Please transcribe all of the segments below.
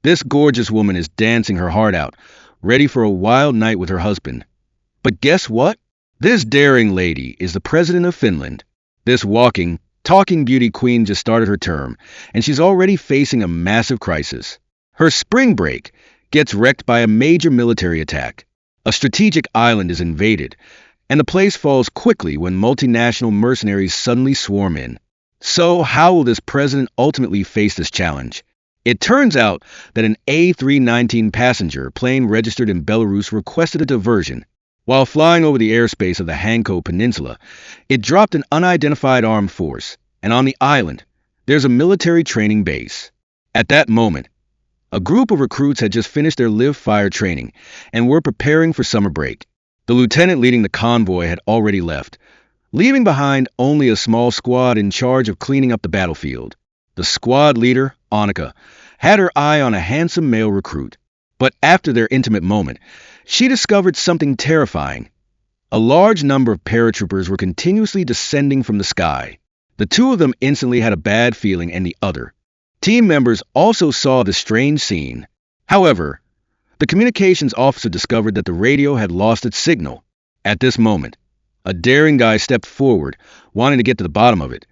This gorgeous woman is dancing her heart out, ready for a wild night with her husband. But guess what? This daring lady is the president of Finland. This walking, talking beauty queen just started her term, and she's already facing a massive crisis. Her spring break gets wrecked by a major military attack. A strategic island is invaded, and the place falls quickly when multinational mercenaries suddenly swarm in. So, how will this president ultimately face this challenge? It turns out that an A319 passenger plane registered in Belarus requested a diversion. While flying over the airspace of the Hanko Peninsula, it dropped an unidentified armed force, and on the island, there's a military training base. At that moment, a group of recruits had just finished their live fire training and were preparing for summer break. The lieutenant leading the convoy had already left, leaving behind only a small squad in charge of cleaning up the battlefield. The squad leader, Annika, had her eye on a handsome male recruit. But after their intimate moment, she discovered something terrifying. A large number of paratroopers were continuously descending from the sky. The two of them instantly had a bad feeling, and the other team members also saw the strange scene. However, the communications officer discovered that the radio had lost its signal. At this moment, a daring guy stepped forward, wanting to get to the bottom of it,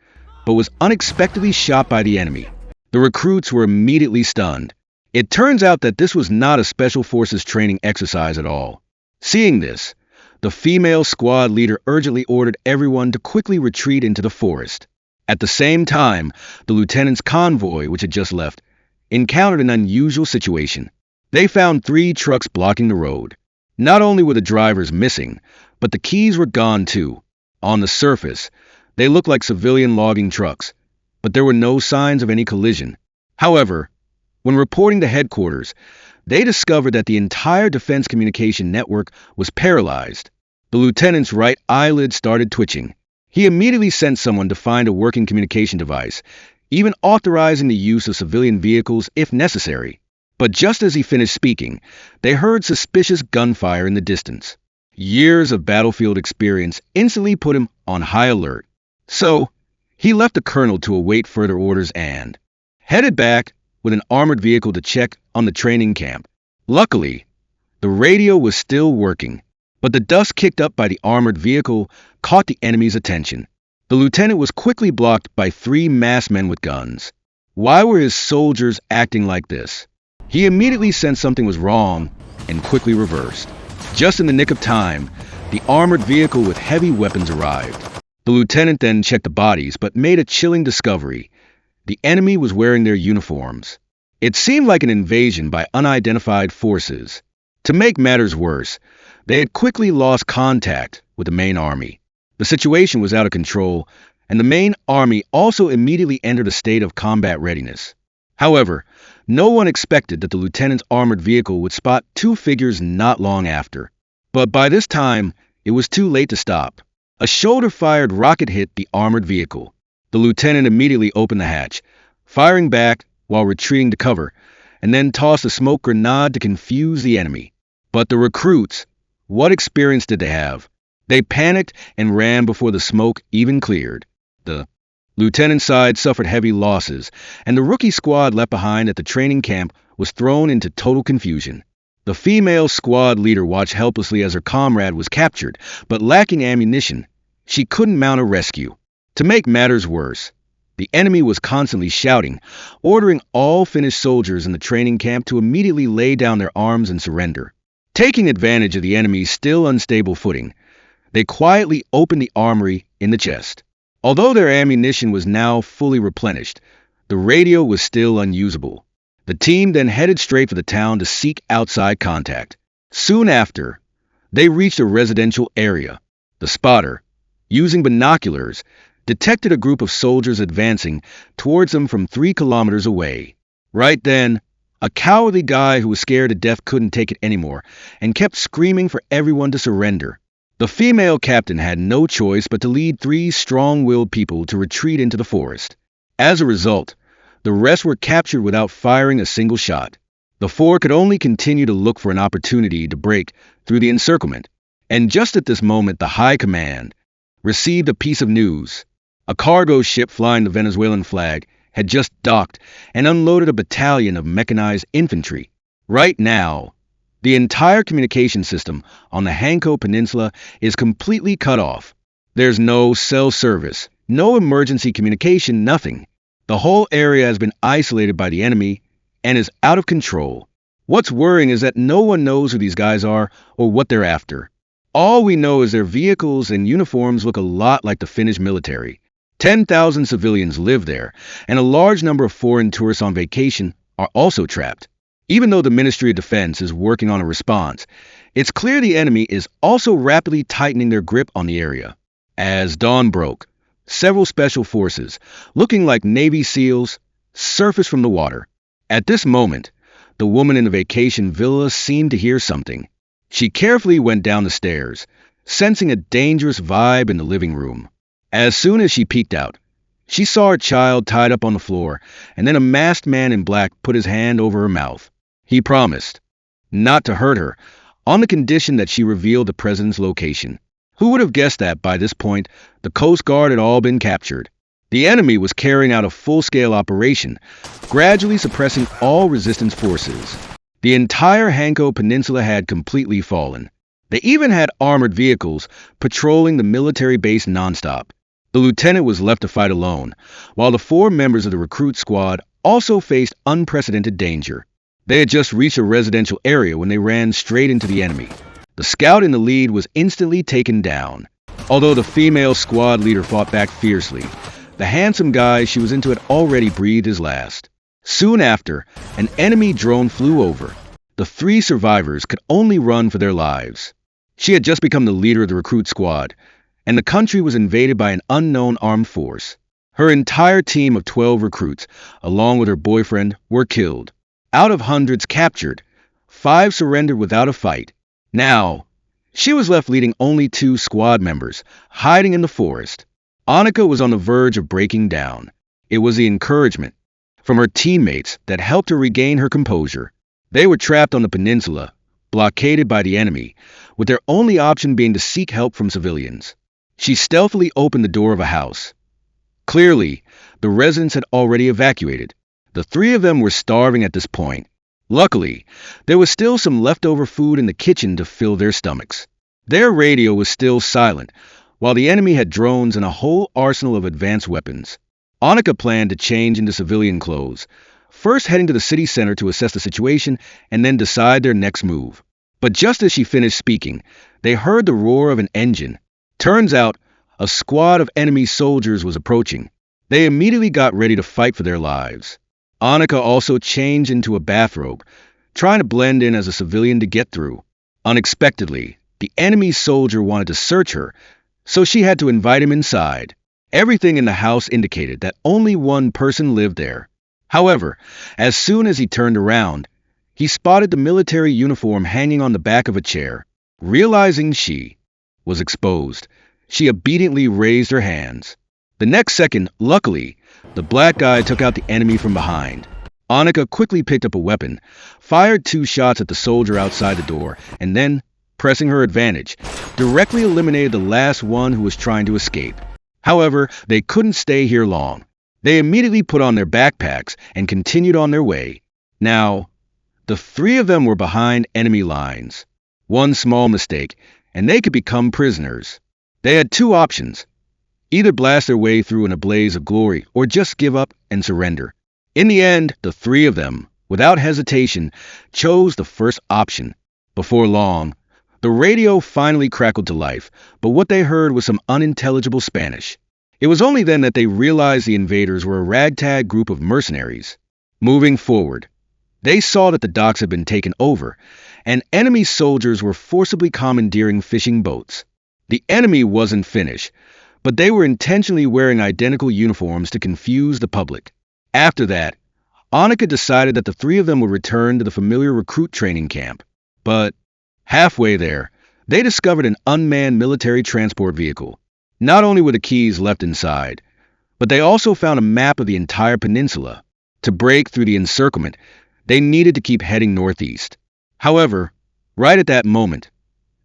but was unexpectedly shot by the enemy. The recruits were immediately stunned. It turns out that this was not a special forces training exercise at all. Seeing this, the female squad leader urgently ordered everyone to quickly retreat into the forest. At the same time, the lieutenant's convoy, which had just left, encountered an unusual situation. They found 3 trucks blocking the road. Not only were the drivers missing, but the keys were gone too. On the surface, they looked like civilian logging trucks, but there were no signs of any collision. However, when reporting to headquarters, they discovered that the entire defense communication network was paralyzed. The lieutenant's right eyelid started twitching. He immediately sent someone to find a working communication device, even authorizing the use of civilian vehicles if necessary. But just as he finished speaking, they heard suspicious gunfire in the distance. Years of battlefield experience instantly put him on high alert. So, he left the colonel to await further orders and headed back with an armored vehicle to check on the training camp. Luckily, the radio was still working, but the dust kicked up by the armored vehicle caught the enemy's attention. The lieutenant was quickly blocked by 3 masked men with guns. Why were his soldiers acting like this? He immediately sensed something was wrong and quickly reversed. Just in the nick of time, the armored vehicle with heavy weapons arrived. The lieutenant then checked the bodies, but made a chilling discovery. The enemy was wearing their uniforms. It seemed like an invasion by unidentified forces. To make matters worse, they had quickly lost contact with the main army. The situation was out of control, and the main army also immediately entered a state of combat readiness. However, no one expected that the lieutenant's armored vehicle would spot 2 figures not long after. But by this time, it was too late to stop. A shoulder-fired rocket hit the armored vehicle. The lieutenant immediately opened the hatch, firing back while retreating to cover, and then tossed a smoke grenade to confuse the enemy. But the recruits, what experience did they have? They panicked and ran before the smoke even cleared. The lieutenant's side suffered heavy losses, and the rookie squad left behind at the training camp was thrown into total confusion. The female squad leader watched helplessly as her comrade was captured, but lacking ammunition, she couldn't mount a rescue. To make matters worse, the enemy was constantly shouting, ordering all Finnish soldiers in the training camp to immediately lay down their arms and surrender. Taking advantage of the enemy's still unstable footing, they quietly opened the armory in the chest. Although their ammunition was now fully replenished, the radio was still unusable. The team then headed straight for the town to seek outside contact. Soon after, they reached a residential area. The spotter, using binoculars, detected a group of soldiers advancing towards them from 3 kilometers away. Right then, a cowardly guy who was scared to death couldn't take it anymore and kept screaming for everyone to surrender. The female captain had no choice but to lead 3 strong-willed people to retreat into the forest. As a result, the rest were captured without firing a single shot. The 4 could only continue to look for an opportunity to break through the encirclement. And just at this moment, the High Command received a piece of news. A cargo ship flying the Venezuelan flag had just docked and unloaded a battalion of mechanized infantry. Right now, the entire communication system on the Hanko Peninsula is completely cut off. There's no cell service, no emergency communication, nothing. The whole area has been isolated by the enemy and is out of control. What's worrying is that no one knows who these guys are or what they're after. All we know is their vehicles and uniforms look a lot like the Finnish military. 10,000 civilians live there, and a large number of foreign tourists on vacation are also trapped. Even though the Ministry of Defense is working on a response, it's clear the enemy is also rapidly tightening their grip on the area. As dawn broke, several special forces, looking like Navy SEALs, surfaced from the water. At this moment, the woman in the vacation villa seemed to hear something. She carefully went down the stairs, sensing a dangerous vibe in the living room. As soon as she peeked out, she saw her child tied up on the floor, and then a masked man in black put his hand over her mouth. He promised not to hurt her, on the condition that she revealed the president's location. Who would have guessed that by this point, the Coast Guard had all been captured? The enemy was carrying out a full-scale operation, gradually suppressing all resistance forces. The entire Hanko Peninsula had completely fallen. They even had armored vehicles patrolling the military base nonstop. The lieutenant was left to fight alone, while the 4 members of the recruit squad also faced unprecedented danger. They had just reached a residential area when they ran straight into the enemy. The scout in the lead was instantly taken down. Although the female squad leader fought back fiercely, the handsome guy she was into had already breathed his last. Soon after, an enemy drone flew over. The 3 survivors could only run for their lives. She had just become the leader of the recruit squad, and the country was invaded by an unknown armed force. Her entire team of 12 recruits, along with her boyfriend, were killed. Out of hundreds captured, 5 surrendered without a fight. Now, she was left leading only 2 squad members, hiding in the forest. Annika was on the verge of breaking down. It was the encouragement from her teammates that helped her regain her composure. They were trapped on the peninsula, blockaded by the enemy, with their only option being to seek help from civilians. She stealthily opened the door of a house. Clearly, the residents had already evacuated. The 3 of them were starving at this point. Luckily, there was still some leftover food in the kitchen to fill their stomachs. Their radio was still silent, while the enemy had drones and a whole arsenal of advanced weapons. Annika planned to change into civilian clothes, first heading to the city center to assess the situation and then decide their next move. But just as she finished speaking, they heard the roar of an engine. Turns out, a squad of enemy soldiers was approaching. They immediately got ready to fight for their lives. Annika also changed into a bathrobe, trying to blend in as a civilian to get through. Unexpectedly, the enemy soldier wanted to search her, so she had to invite him inside. Everything in the house indicated that only one person lived there. However, as soon as he turned around, he spotted the military uniform hanging on the back of a chair. Realizing she was exposed, she obediently raised her hands. The next second, luckily, the black guy took out the enemy from behind. Annika quickly picked up a weapon, fired 2 shots at the soldier outside the door, and then, pressing her advantage, directly eliminated the last one who was trying to escape. However, they couldn't stay here long. They immediately put on their backpacks and continued on their way. Now, the 3 of them were behind enemy lines. One small mistake, and they could become prisoners. They had 2 options. Either blast their way through in a blaze of glory or just give up and surrender. In the end, the 3 of them, without hesitation, chose the first option. Before long, the radio finally crackled to life, but what they heard was some unintelligible Spanish. It was only then that they realized the invaders were a ragtag group of mercenaries. Moving forward, they saw that the docks had been taken over, and enemy soldiers were forcibly commandeering fishing boats. The enemy wasn't Finnish, but they were intentionally wearing identical uniforms to confuse the public. After that, Annika decided that the 3 of them would return to the familiar recruit training camp. But halfway there, they discovered an unmanned military transport vehicle. Not only were the keys left inside, but they also found a map of the entire peninsula. To break through the encirclement, they needed to keep heading northeast. However, right at that moment,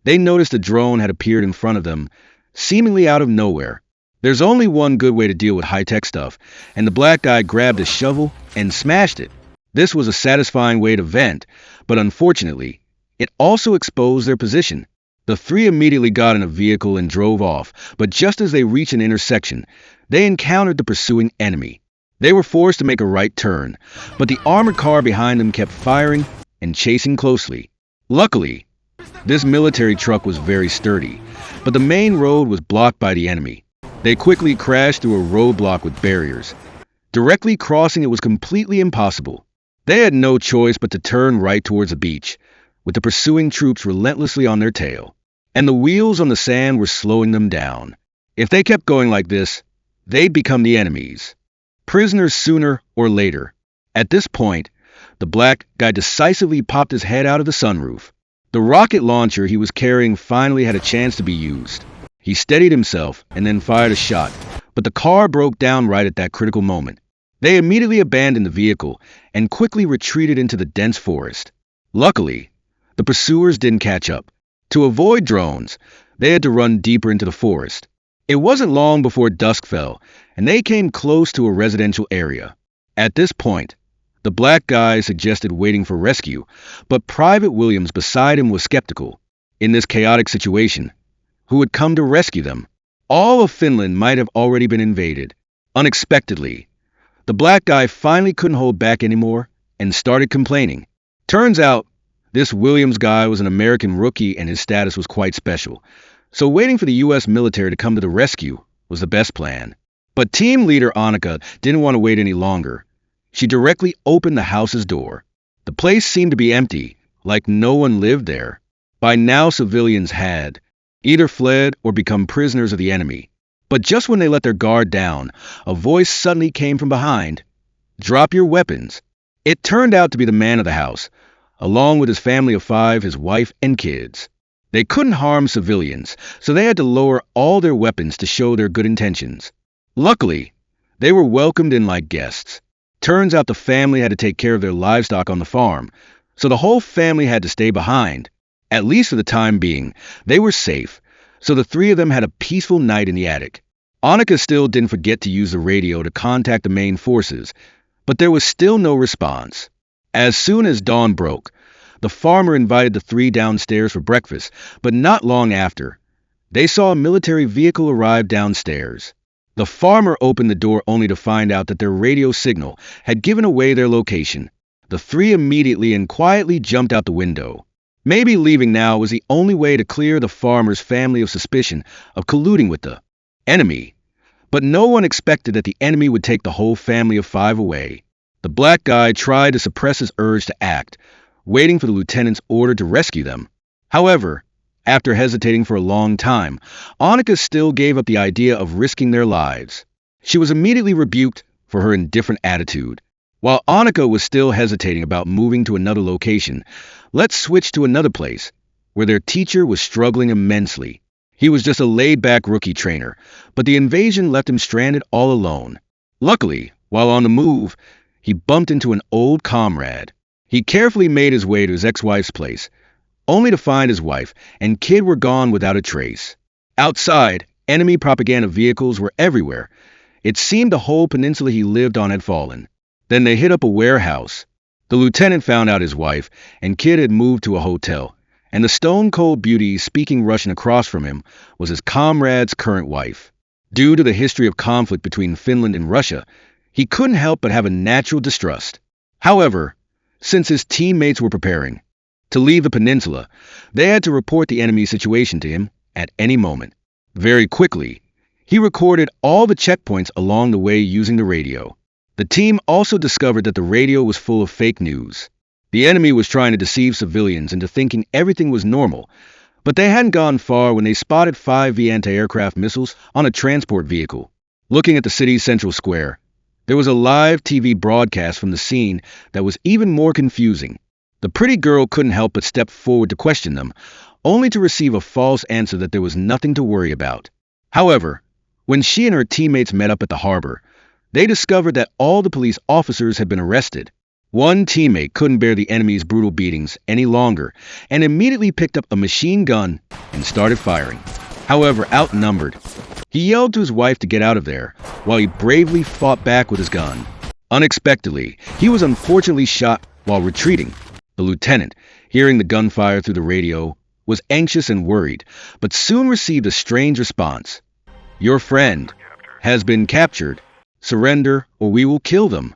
they noticed a drone had appeared in front of them, seemingly out of nowhere. There's only one good way to deal with high-tech stuff, and the black guy grabbed a shovel and smashed it. This was a satisfying way to vent, but unfortunately, it also exposed their position. The three immediately got in a vehicle and drove off, but just as they reached an intersection, they encountered the pursuing enemy. They were forced to make a right turn, but the armored car behind them kept firing and chasing closely. Luckily, this military truck was very sturdy, but the main road was blocked by the enemy. They quickly crashed through a roadblock with barriers. Directly crossing it was completely impossible. They had no choice but to turn right towards the beach, with the pursuing troops relentlessly on their tail. And the wheels on the sand were slowing them down. If they kept going like this, they'd become the enemies. Prisoners sooner or later. At this point, the black guy decisively popped his head out of the sunroof. The rocket launcher he was carrying finally had a chance to be used. He steadied himself and then fired a shot, but the car broke down right at that critical moment. They immediately abandoned the vehicle and quickly retreated into the dense forest. Luckily, the pursuers didn't catch up. To avoid drones, they had to run deeper into the forest. It wasn't long before dusk fell, and they came close to a residential area. At this point, the black guy suggested waiting for rescue, but Private Williams beside him was skeptical. In this chaotic situation, who would come to rescue them? All of Finland might have already been invaded. Unexpectedly, the black guy finally couldn't hold back anymore and started complaining. Turns out, this Williams guy was an American rookie and his status was quite special, so waiting for the U.S. military to come to the rescue was the best plan. But team leader Annika didn't want to wait any longer. She directly opened the house's door. The place seemed to be empty, like no one lived there. By now civilians had either fled or become prisoners of the enemy. But just when they let their guard down, a voice suddenly came from behind. "Drop your weapons." It turned out to be the man of the house, along with his family of 5, his wife and kids. They couldn't harm civilians, so they had to lower all their weapons to show their good intentions. Luckily, they were welcomed in like guests. Turns out the family had to take care of their livestock on the farm, so the whole family had to stay behind. At least for the time being, they were safe, so the three of them had a peaceful night in the attic. Annika still didn't forget to use the radio to contact the main forces, but there was still no response. As soon as dawn broke, the farmer invited the three downstairs for breakfast, but not long after, they saw a military vehicle arrive downstairs. The farmer opened the door only to find out that their radio signal had given away their location. The three immediately and quietly jumped out the window. Maybe leaving now was the only way to clear the farmer's family of suspicion of colluding with the enemy. But no one expected that the enemy would take the whole family of 5 away. The black guy tried to suppress his urge to act, waiting for the lieutenant's order to rescue them. However, after hesitating for a long time, Annika still gave up the idea of risking their lives. She was immediately rebuked for her indifferent attitude. While Annika was still hesitating about moving to another location, let's switch to another place, where their teacher was struggling immensely. He was just a laid-back rookie trainer, but the invasion left him stranded all alone. Luckily, while on the move, he bumped into an old comrade. He carefully made his way to his ex-wife's place, only to find his wife and kid were gone without a trace. Outside, enemy propaganda vehicles were everywhere. It seemed the whole peninsula he lived on had fallen. Then they hit up a warehouse. The lieutenant found out his wife and kid had moved to a hotel, and the stone-cold beauty speaking Russian across from him was his comrade's current wife. Due to the history of conflict between Finland and Russia, he couldn't help but have a natural distrust. However, since his teammates were preparing to leave the peninsula, they had to report the enemy situation to him at any moment. Very quickly, he recorded all the checkpoints along the way using the radio. The team also discovered that the radio was full of fake news. The enemy was trying to deceive civilians into thinking everything was normal, but they hadn't gone far when they spotted 5V anti-aircraft missiles on a transport vehicle. Looking at the city's central square, there was a live TV broadcast from the scene that was even more confusing. The pretty girl couldn't help but step forward to question them, only to receive a false answer that there was nothing to worry about. However, when she and her teammates met up at the harbor, they discovered that all the police officers had been arrested. One teammate couldn't bear the enemy's brutal beatings any longer and immediately picked up a machine gun and started firing. However, outnumbered, he yelled to his wife to get out of there, while he bravely fought back with his gun. Unexpectedly, he was unfortunately shot while retreating. The lieutenant, hearing the gunfire through the radio, was anxious and worried, but soon received a strange response. "Your friend has been captured. Surrender or we will kill them."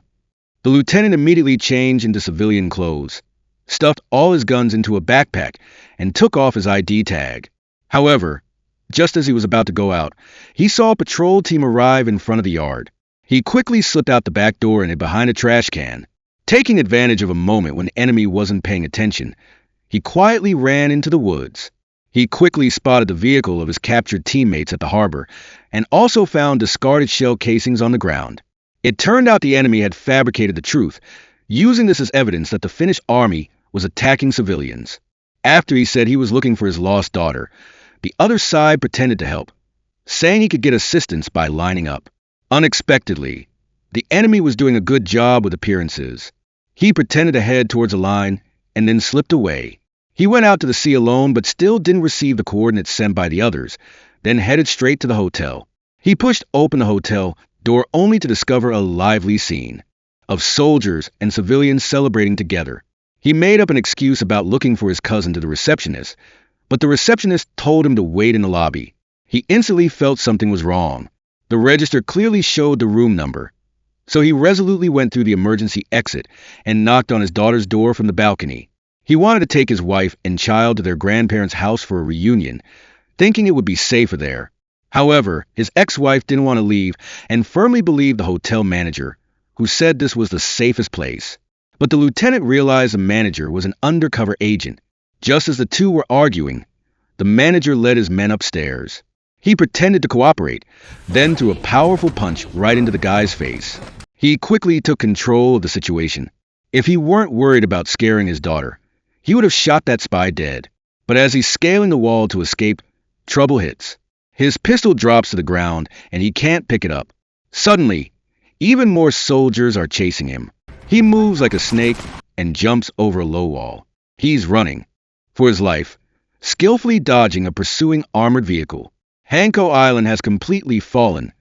The lieutenant immediately changed into civilian clothes, stuffed all his guns into a backpack, and took off his ID tag. However, just as he was about to go out, he saw a patrol team arrive in front of the yard. He quickly slipped out the back door and hid behind a trash can. Taking advantage of a moment when the enemy wasn't paying attention, he quietly ran into the woods. He quickly spotted the vehicle of his captured teammates at the harbor and also found discarded shell casings on the ground. It turned out the enemy had fabricated the truth, using this as evidence that the Finnish army was attacking civilians. After he said he was looking for his lost daughter, the other side pretended to help, saying he could get assistance by lining up. Unexpectedly, the enemy was doing a good job with appearances. He pretended to head towards a line and then slipped away. He went out to the sea alone but still didn't receive the coordinates sent by the others, then headed straight to the hotel. He pushed open the hotel door only to discover a lively scene of soldiers and civilians celebrating together. He made up an excuse about looking for his cousin to the receptionist, but the receptionist told him to wait in the lobby. He instantly felt something was wrong. The register clearly showed the room number, so he resolutely went through the emergency exit and knocked on his daughter's door from the balcony. He wanted to take his wife and child to their grandparents' house for a reunion, thinking it would be safer there. However, his ex-wife didn't want to leave and firmly believed the hotel manager, who said this was the safest place. But the lieutenant realized the manager was an undercover agent. Just as the two were arguing, the manager led his men upstairs. He pretended to cooperate, then threw a powerful punch right into the guy's face. He quickly took control of the situation. If he weren't worried about scaring his daughter, he would have shot that spy dead. But as he's scaling the wall to escape, trouble hits. His pistol drops to the ground, and he can't pick it up. Suddenly, even more soldiers are chasing him. He moves like a snake and jumps over a low wall. He's running for his life, skillfully dodging a pursuing armored vehicle. Hanko Island has completely fallen,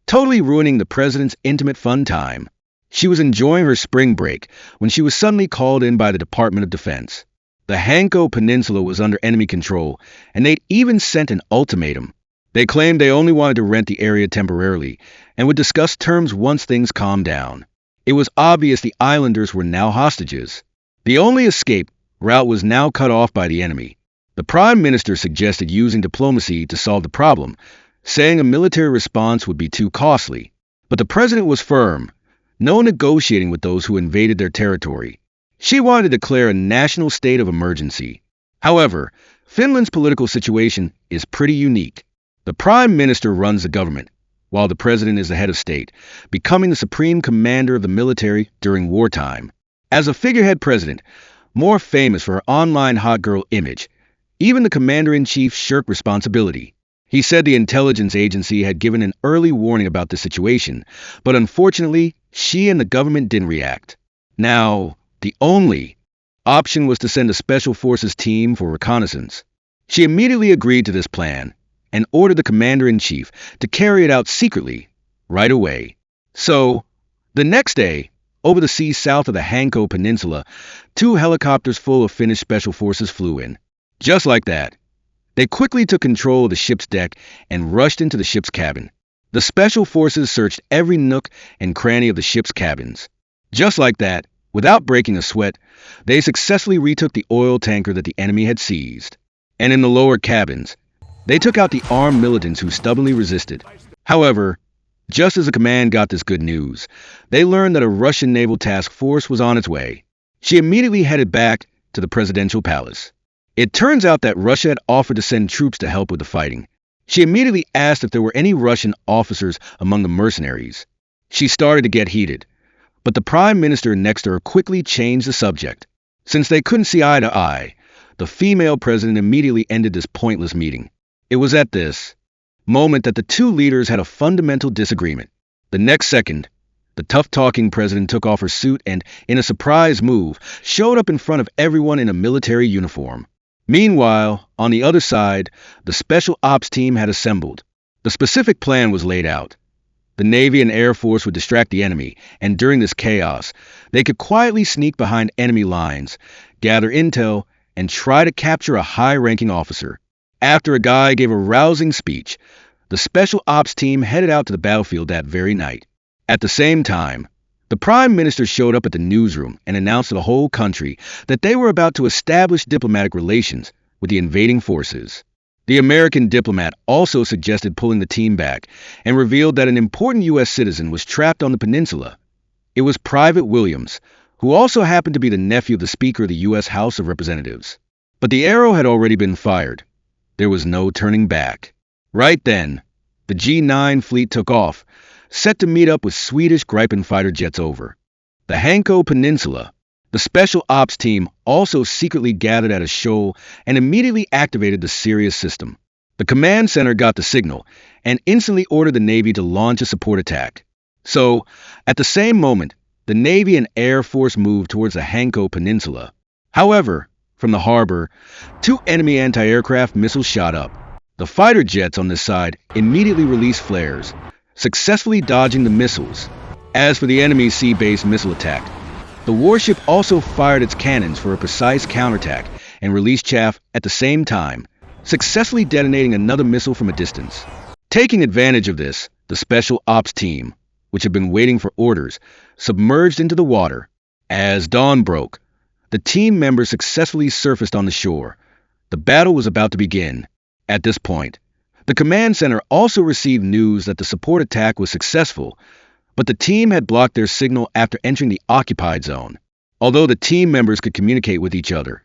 totally ruining the president's intimate fun time. She was enjoying her spring break when she was suddenly called in by the Department of Defense. The Hanko Peninsula was under enemy control, and they'd even sent an ultimatum. They claimed they only wanted to rent the area temporarily and would discuss terms once things calmed down. It was obvious the islanders were now hostages. The only escape route was now cut off by the enemy. The Prime Minister suggested using diplomacy to solve the problem, saying a military response would be too costly. But the president was firm. No negotiating with those who invaded their territory. She wanted to declare a national state of emergency. However, Finland's political situation is pretty unique. The Prime Minister runs the government, while the president is the head of state, becoming the supreme commander of the military during wartime. As a figurehead president, more famous for her online hot girl image, even the commander-in-chief shirked responsibility. He said the intelligence agency had given an early warning about the situation, but unfortunately, she and the government didn't react. Now, the only option was to send a special forces team for reconnaissance. She immediately agreed to this plan and ordered the commander-in-chief to carry it out secretly, right away. So, the next day, over the sea south of the Hanko Peninsula, 2 helicopters full of Finnish special forces flew in. Just like that, they quickly took control of the ship's deck and rushed into the ship's cabin. The special forces searched every nook and cranny of the ship's cabins. Just like that, without breaking a sweat, they successfully retook the oil tanker that the enemy had seized. And in the lower cabins, they took out the armed militants who stubbornly resisted. However, just as the command got this good news, they learned that a Russian naval task force was on its way. She immediately headed back to the presidential palace. It turns out that Russia had offered to send troops to help with the fighting. She immediately asked if there were any Russian officers among the mercenaries. She started to get heated, but the Prime Minister next to her quickly changed the subject. Since they couldn't see eye to eye, the female president immediately ended this pointless meeting. It was at this moment that the two leaders had a fundamental disagreement. The next second, the tough-talking president took off her suit and, in a surprise move, showed up in front of everyone in a military uniform. Meanwhile, on the other side, the Special Ops team had assembled. The specific plan was laid out. The Navy and Air Force would distract the enemy, and during this chaos, they could quietly sneak behind enemy lines, gather intel, and try to capture a high-ranking officer. After a guy gave a rousing speech, the Special Ops team headed out to the battlefield that very night. At the same time, the Prime Minister showed up at the newsroom and announced to the whole country that they were about to establish diplomatic relations with the invading forces. The American diplomat also suggested pulling the team back and revealed that an important U.S. citizen was trapped on the peninsula. It was Private Williams, who also happened to be the nephew of the Speaker of the U.S. House of Representatives. But the arrow had already been fired. There was no turning back. Right then, the G9 fleet took off, set to meet up with Swedish Gripen fighter jets over the Hanko Peninsula. The Special Ops team also secretly gathered at a shoal and immediately activated the Sirius system. The command center got the signal and instantly ordered the Navy to launch a support attack. So, at the same moment, the Navy and Air Force moved towards the Hanko Peninsula. However, from the harbor, two enemy anti-aircraft missiles shot up. The fighter jets on this side immediately released flares, successfully dodging the missiles. As for the enemy's sea-based missile attack, the warship also fired its cannons for a precise counterattack and released chaff at the same time, successfully detonating another missile from a distance. Taking advantage of this, the Special Ops team, which had been waiting for orders, submerged into the water. As dawn broke, the team members successfully surfaced on the shore. The battle was about to begin. At this point, the command center also received news that the support attack was successful, but the team had blocked their signal after entering the occupied zone. Although the team members could communicate with each other,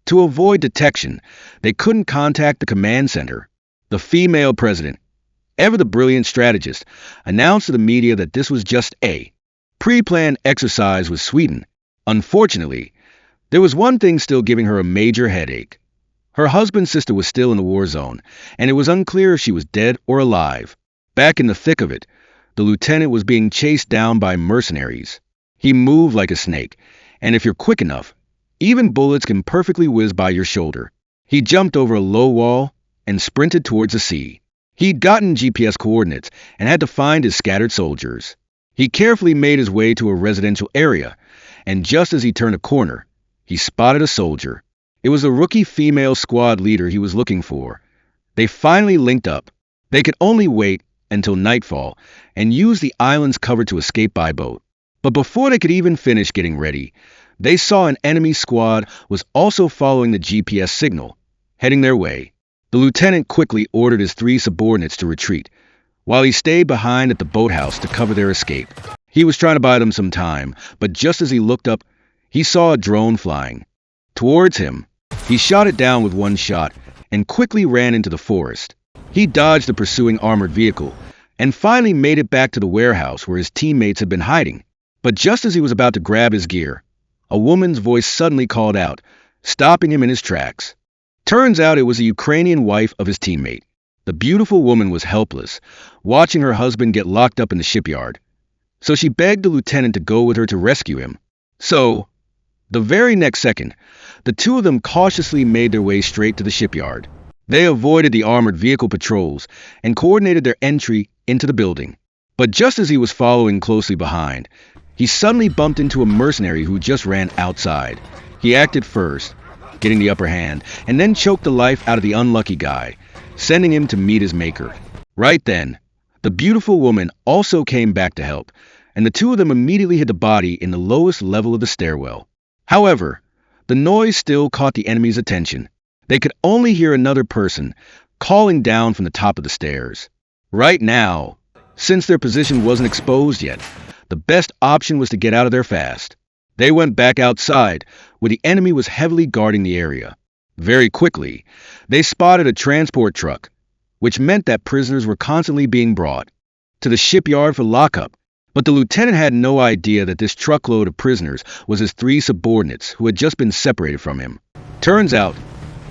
to avoid detection, they couldn't contact the command center. The female president, ever the brilliant strategist, announced to the media that this was just a pre-planned exercise with Sweden. Unfortunately, there was one thing still giving her a major headache. Her husband's sister was still in the war zone, and it was unclear if she was dead or alive. Back in the thick of it, the lieutenant was being chased down by mercenaries. He moved like a snake, and if you're quick enough, even bullets can perfectly whiz by your shoulder. He jumped over a low wall and sprinted towards the sea. He'd gotten GPS coordinates and had to find his scattered soldiers. He carefully made his way to a residential area, and just as he turned a corner, he spotted a soldier. It was the rookie female squad leader he was looking for. They finally linked up. They could only wait until nightfall and use the island's cover to escape by boat. But before they could even finish getting ready, they saw an enemy squad was also following the GPS signal, heading their way. The lieutenant quickly ordered his 3 subordinates to retreat, while he stayed behind at the boathouse to cover their escape. He was trying to buy them some time, but just as he looked up, he saw a drone flying towards him. He shot it down with one shot and quickly ran into the forest. He dodged the pursuing armored vehicle and finally made it back to the warehouse where his teammates had been hiding. But just as he was about to grab his gear, a woman's voice suddenly called out, stopping him in his tracks. Turns out it was the Ukrainian wife of his teammate. The beautiful woman was helpless, watching her husband get locked up in the shipyard. So she begged the lieutenant to go with her to rescue him. So, the very next second, the two of them cautiously made their way straight to the shipyard. They avoided the armored vehicle patrols and coordinated their entry into the building. But just as he was following closely behind, he suddenly bumped into a mercenary who just ran outside. He acted first, getting the upper hand, and then choked the life out of the unlucky guy, sending him to meet his maker. Right then, the beautiful woman also came back to help, and the two of them immediately hid the body in the lowest level of the stairwell. However, the noise still caught the enemy's attention. They could only hear another person calling down from the top of the stairs. Right now, since their position wasn't exposed yet, the best option was to get out of there fast. They went back outside, where the enemy was heavily guarding the area. Very quickly, they spotted a transport truck, which meant that prisoners were constantly being brought to the shipyard for lockup. But the lieutenant had no idea that this truckload of prisoners was his 3 subordinates who had just been separated from him. Turns out,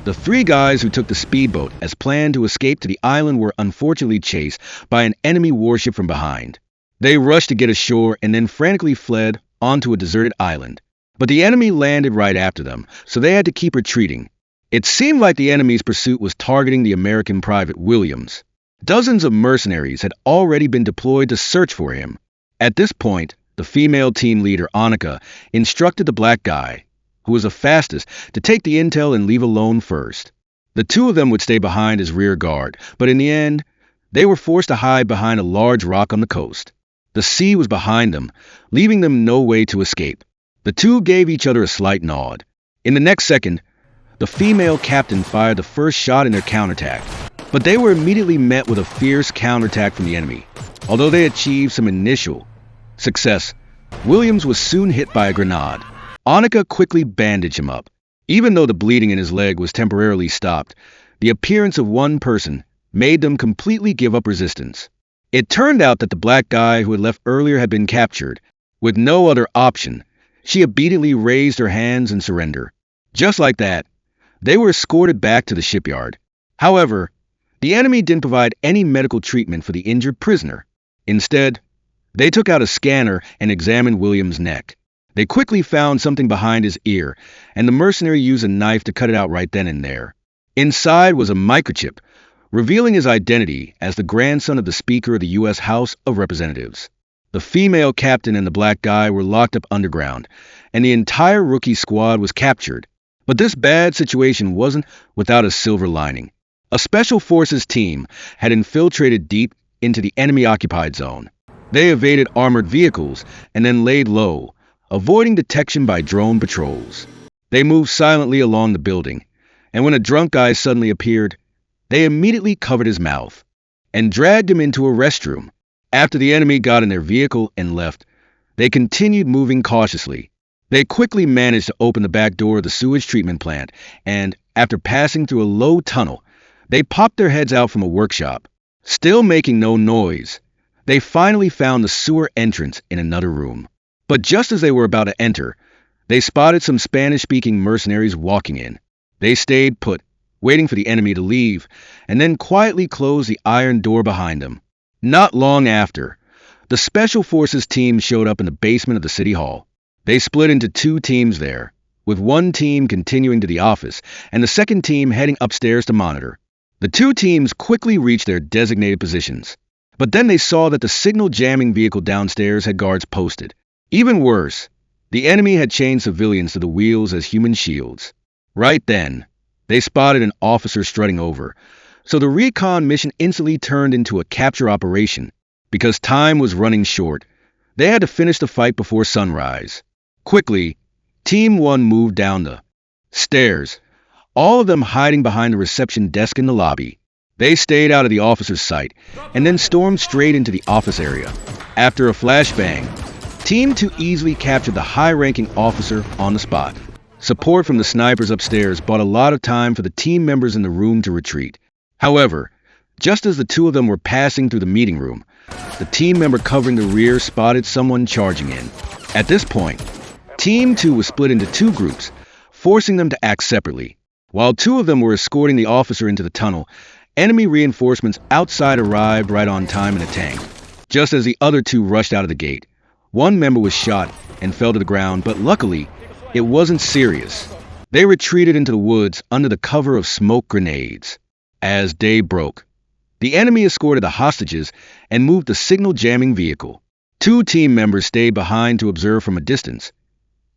the 3 guys who took the speedboat as planned to escape to the island were unfortunately chased by an enemy warship from behind. They rushed to get ashore and then frantically fled onto a deserted island. But the enemy landed right after them, so they had to keep retreating. It seemed like the enemy's pursuit was targeting the American Private Williams. Dozens of mercenaries had already been deployed to search for him. At this point, the female team leader, Annika, instructed the black guy, who was the fastest, to take the intel and leave alone first. The two of them would stay behind as rear guard, but in the end, they were forced to hide behind a large rock on the coast. The sea was behind them, leaving them no way to escape. The two gave each other a slight nod. In the next second, the female captain fired the first shot in their counterattack, but they were immediately met with a fierce counterattack from the enemy. Although they achieved some initial success, Williams was soon hit by a grenade. Annika quickly bandaged him up. Even though the bleeding in his leg was temporarily stopped, the appearance of one person made them completely give up resistance. It turned out that the black guy who had left earlier had been captured. With no other option, she obediently raised her hands in surrender. Just like that, they were escorted back to the shipyard. However, the enemy didn't provide any medical treatment for the injured prisoner. Instead, they took out a scanner and examined Williams' neck. They quickly found something behind his ear, and the mercenary used a knife to cut it out right then and there. Inside was a microchip, revealing his identity as the grandson of the Speaker of the U.S. House of Representatives. The female captain and the black guy were locked up underground, and the entire rookie squad was captured. But this bad situation wasn't without a silver lining. A special forces team had infiltrated deep into the enemy-occupied zone. They evaded armored vehicles and then laid low, avoiding detection by drone patrols. They moved silently along the building, and when a drunk guy suddenly appeared, they immediately covered his mouth and dragged him into a restroom. After the enemy got in their vehicle and left, they continued moving cautiously. They quickly managed to open the back door of the sewage treatment plant, and after passing through a low tunnel, they popped their heads out from a workshop. Still making no noise, they finally found the sewer entrance in another room. But just as they were about to enter, they spotted some Spanish-speaking mercenaries walking in. They stayed put, waiting for the enemy to leave, and then quietly closed the iron door behind them. Not long after, the Special Forces team showed up in the basement of the City Hall. They split into two teams there, with one team continuing to the office and the second team heading upstairs to monitor. The two teams quickly reached their designated positions, but then they saw that the signal jamming vehicle downstairs had guards posted. Even worse, the enemy had chained civilians to the wheels as human shields. Right then, they spotted an officer strutting over, so the recon mission instantly turned into a capture operation. Because time was running short, they had to finish the fight before sunrise. Quickly, Team 1 moved down the stairs, all of them hiding behind the reception desk in the lobby. They stayed out of the officer's sight and then stormed straight into the office area. After a flashbang, Team 2 easily captured the high-ranking officer on the spot. Support from the snipers upstairs bought a lot of time for the team members in the room to retreat. However, just as the two of them were passing through the meeting room, the team member covering the rear spotted someone charging in. At this point, Team 2 was split into two groups, forcing them to act separately. While two of them were escorting the officer into the tunnel, enemy reinforcements outside arrived right on time in a tank. Just as the other two rushed out of the gate, one member was shot and fell to the ground, but luckily, it wasn't serious. They retreated into the woods under the cover of smoke grenades. As day broke, the enemy escorted the hostages and moved the signal jamming vehicle. Two team members stayed behind to observe from a distance.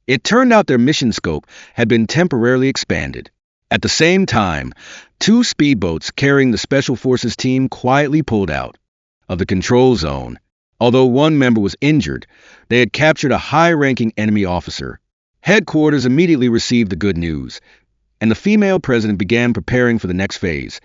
It turned out their mission scope had been temporarily expanded. At the same time, two speedboats carrying the Special Forces team quietly pulled out of the control zone. Although one member was injured, they had captured a high-ranking enemy officer. Headquarters immediately received the good news, and the female president began preparing for the next phase,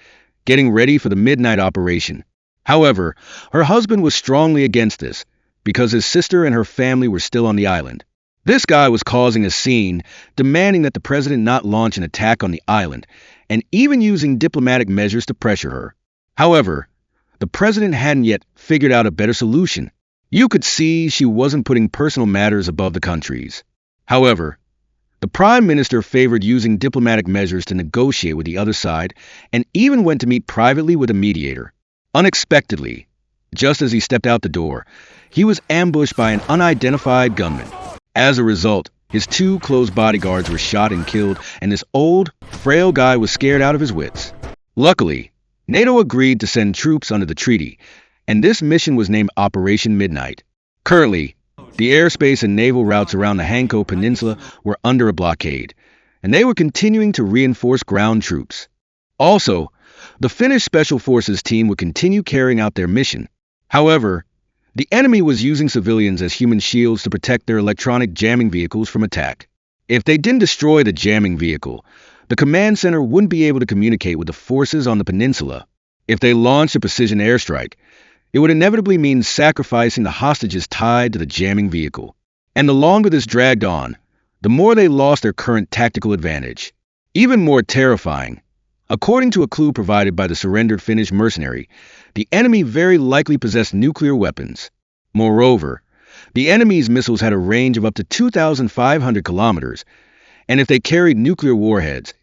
getting ready for the midnight operation. However, her husband was strongly against this, because his sister and her family were still on the island. This guy was causing a scene, demanding that the president not launch an attack on the island, and even using diplomatic measures to pressure her. However, the president hadn't yet figured out a better solution. You could see she wasn't putting personal matters above the country's. However, the prime minister favored using diplomatic measures to negotiate with the other side and even went to meet privately with a mediator. Unexpectedly, just as he stepped out the door, he was ambushed by an unidentified gunman. As a result, His two close bodyguards were shot and killed, and this old, frail guy was scared out of his wits. Luckily, NATO agreed to send troops under the treaty, and this mission was named Operation Midnight. Currently, the airspace and naval routes around the Hanko Peninsula were under a blockade, and they were continuing to reinforce ground troops. Also, the Finnish Special Forces team would continue carrying out their mission. However, the enemy was using civilians as human shields to protect their electronic jamming vehicles from attack. If they didn't destroy the jamming vehicle, the command center wouldn't be able to communicate with the forces on the peninsula. If they launched a precision airstrike, it would inevitably mean sacrificing the hostages tied to the jamming vehicle. And the longer this dragged on, the more they lost their current tactical advantage. Even more terrifying, according to a clue provided by the surrendered Finnish mercenary, the enemy very likely possessed nuclear weapons. Moreover, the enemy's missiles had a range of up to 2,500 kilometers, and if they carried nuclear warheads,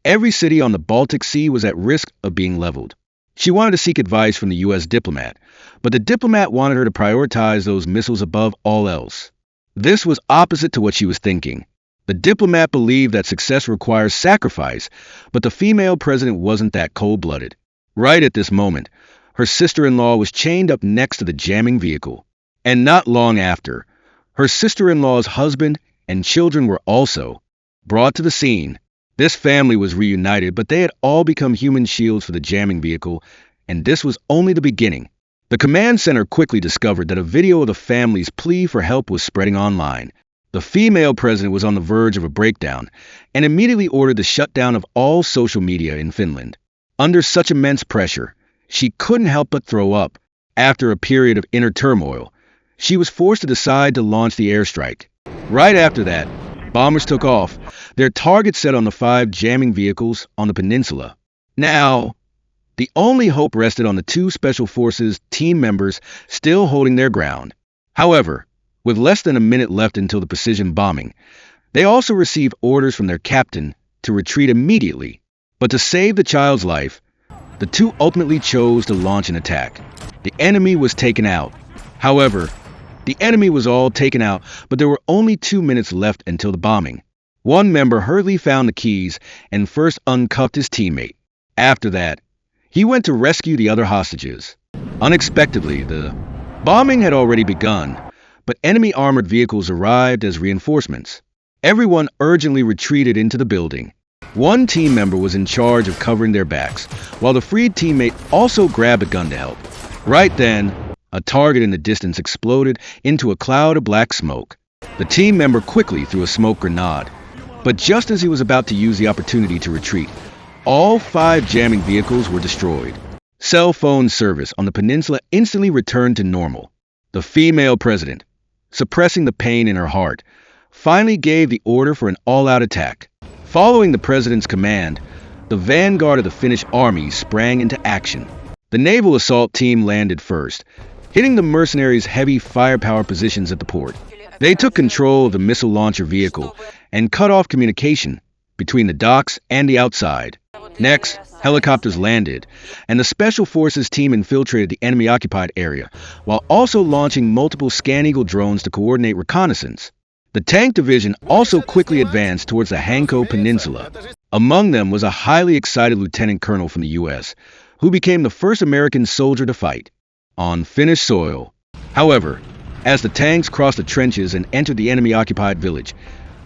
every city on the Baltic Sea was at risk of being leveled. She wanted to seek advice from the U.S. diplomat, but the diplomat wanted her to prioritize those missiles above all else. This was opposite to what she was thinking. The diplomat believed that success requires sacrifice, but the female president wasn't that cold-blooded. Right at this moment, her sister-in-law was chained up next to the jamming vehicle. And not long after, her sister-in-law's husband and children were also brought to the scene. This family was reunited, but they had all become human shields for the jamming vehicle, and this was only the beginning. The command center quickly discovered that a video of the family's plea for help was spreading online. The female president was on the verge of a breakdown and immediately ordered the shutdown of all social media in Finland. Under such immense pressure, she couldn't help but throw up. After a period of inner turmoil, she was forced to decide to launch the airstrike. Right after that, bombers took off, their targets set on the 5 jamming vehicles on the peninsula. Now, the only hope rested on the 2 Special Forces team members still holding their ground. However, with less than a minute left until the precision bombing, they also received orders from their captain to retreat immediately. But to save the child's life, the 2 ultimately chose to launch an attack. The enemy was taken out. However, the enemy was all taken out, but there were only 2 minutes left until the bombing. One member hurriedly found the keys and first uncuffed his teammate. After that, he went to rescue the other hostages. Unexpectedly, the bombing had already begun, but enemy armored vehicles arrived as reinforcements. Everyone urgently retreated into the building. One team member was in charge of covering their backs, while the freed teammate also grabbed a gun to help. Right then, a target in the distance exploded into a cloud of black smoke. The team member quickly threw a smoke grenade, but just as he was about to use the opportunity to retreat, all 5 jamming vehicles were destroyed. Cell phone service on the peninsula instantly returned to normal. The female president, suppressing the pain in her heart, finally gave the order for an all-out attack. Following the president's command, the vanguard of the Finnish army sprang into action. The naval assault team landed first, hitting the mercenaries' heavy firepower positions at the port. They took control of the missile launcher vehicle and cut off communication between the docks and the outside. Next, helicopters landed, and the Special Forces team infiltrated the enemy-occupied area, while also launching multiple Scan-Eagle drones to coordinate reconnaissance. The tank division also quickly advanced towards the Hanko Peninsula. Among them was a highly excited lieutenant colonel from the U.S., who became the first American soldier to fight on Finnish soil. However, as the tanks crossed the trenches and entered the enemy-occupied village,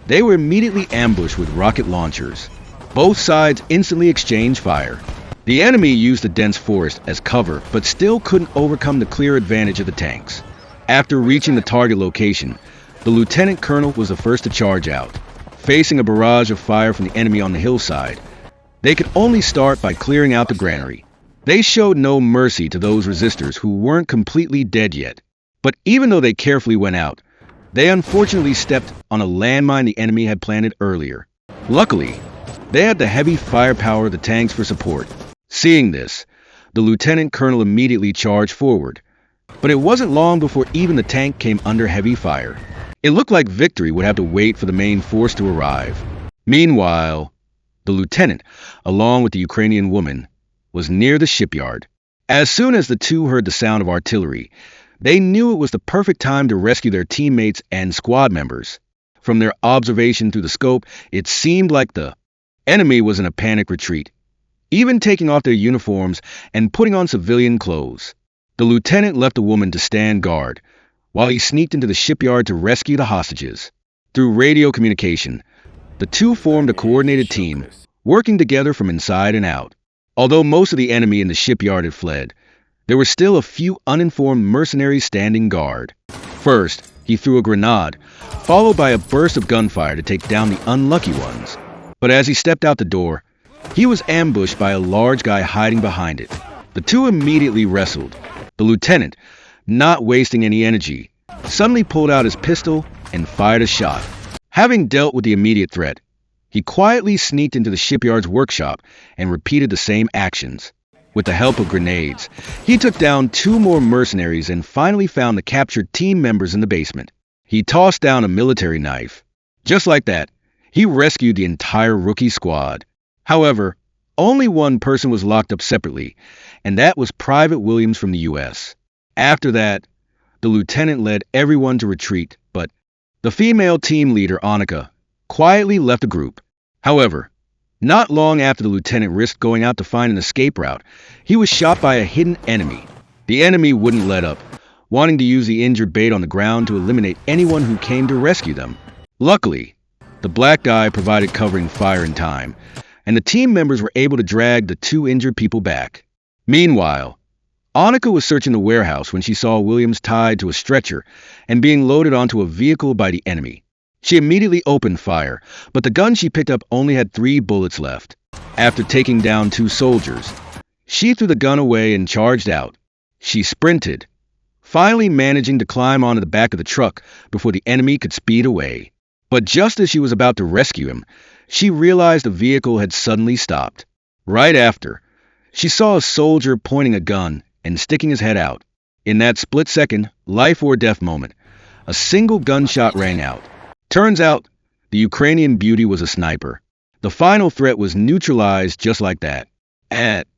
they were immediately ambushed with rocket launchers. Both sides instantly exchanged fire. The enemy used the dense forest as cover, but still couldn't overcome the clear advantage of the tanks. After reaching the target location, the lieutenant colonel was the first to charge out. Facing a barrage of fire from the enemy on the hillside, they could only start by clearing out the granary. They showed no mercy to those resistors who weren't completely dead yet. But even though they carefully went out, they unfortunately stepped on a landmine the enemy had planted earlier. Luckily, they had the heavy firepower of the tanks for support. Seeing this, the lieutenant colonel immediately charged forward. But it wasn't long before even the tank came under heavy fire. It looked like victory would have to wait for the main force to arrive. Meanwhile, the lieutenant, along with the Ukrainian woman, was near the shipyard. As soon as the 2 heard the sound of artillery, they knew it was the perfect time to rescue their teammates and squad members. From their observation through the scope, it seemed like the enemy was in a panic retreat, even taking off their uniforms and putting on civilian clothes. The lieutenant left the woman to stand guard, while he sneaked into the shipyard to rescue the hostages. Through radio communication, the two formed a coordinated team, working together from inside and out. Although most of the enemy in the shipyard had fled, there were still a few uninformed mercenaries standing guard. First, he threw a grenade, followed by a burst of gunfire to take down the unlucky ones. But as he stepped out the door, he was ambushed by a large guy hiding behind it. The two immediately wrestled. The lieutenant, not wasting any energy, suddenly pulled out his pistol and fired a shot. Having dealt with the immediate threat, he quietly sneaked into the shipyard's workshop and repeated the same actions. With the help of grenades, he took down two more mercenaries and finally found the captured team members in the basement. He tossed down a military knife. Just like that, he rescued the entire rookie squad. However, only one person was locked up separately, and that was Private Williams from the U.S. After that, the lieutenant led everyone to retreat, but the female team leader, Annika, quietly left the group. However, not long after the lieutenant risked going out to find an escape route, he was shot by a hidden enemy. The enemy wouldn't let up, wanting to use the injured bait on the ground to eliminate anyone who came to rescue them. Luckily, the black guy provided covering fire in time, and the team members were able to drag the two injured people back. Meanwhile, Annika was searching the warehouse when she saw Williams tied to a stretcher and being loaded onto a vehicle by the enemy. She immediately opened fire, but the gun she picked up only had 3 bullets left. After taking down 2 soldiers, she threw the gun away and charged out. She sprinted, finally managing to climb onto the back of the truck before the enemy could speed away. But just as she was about to rescue him, she realized the vehicle had suddenly stopped. Right after, she saw a soldier pointing a gun and sticking his head out. In that split-second, life-or-death moment, a single gunshot rang out. Turns out, the Ukrainian beauty was a sniper. The final threat was neutralized just like that. At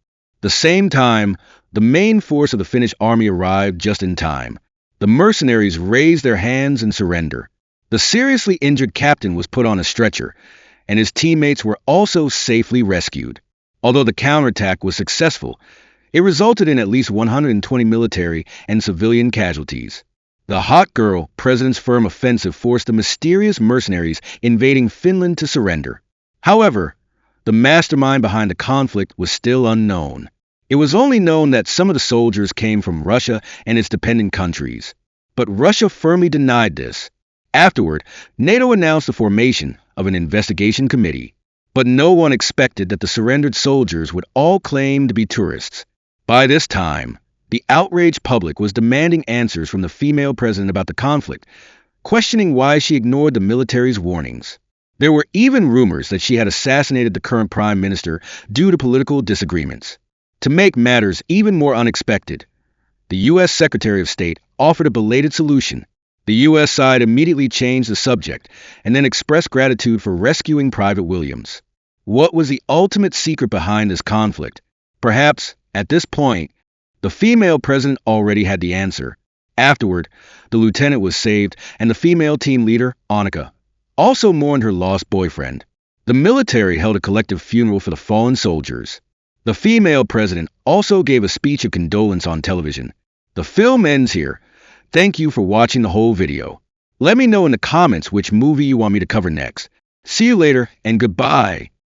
the same time, the main force of the Finnish army arrived just in time. The mercenaries raised their hands in surrender. The seriously injured captain was put on a stretcher, and his teammates were also safely rescued. Although the counterattack was successful, it resulted in at least 120 military and civilian casualties. The Hot Girl President's Firm offensive forced the mysterious mercenaries invading Finland to surrender. However, the mastermind behind the conflict was still unknown. It was only known that some of the soldiers came from Russia and its dependent countries. But Russia firmly denied this. Afterward, NATO announced the formation of an investigation committee. But no one expected that the surrendered soldiers would all claim to be tourists. By this time, the outraged public was demanding answers from the female president about the conflict, questioning why she ignored the military's warnings. There were even rumors that she had assassinated the current prime minister due to political disagreements. To make matters even more unexpected, the U.S. Secretary of State offered a belated solution. The U.S. side immediately changed the subject and then expressed gratitude for rescuing Private Williams. What was the ultimate secret behind this conflict? Perhaps, at this point, the female president already had the answer. Afterward, the lieutenant was saved, and the female team leader, Annika, also mourned her lost boyfriend. The military held a collective funeral for the fallen soldiers. The female president also gave a speech of condolence on television. The film ends here. Thank you for watching the whole video. Let me know in the comments which movie you want me to cover next. See you later, and goodbye.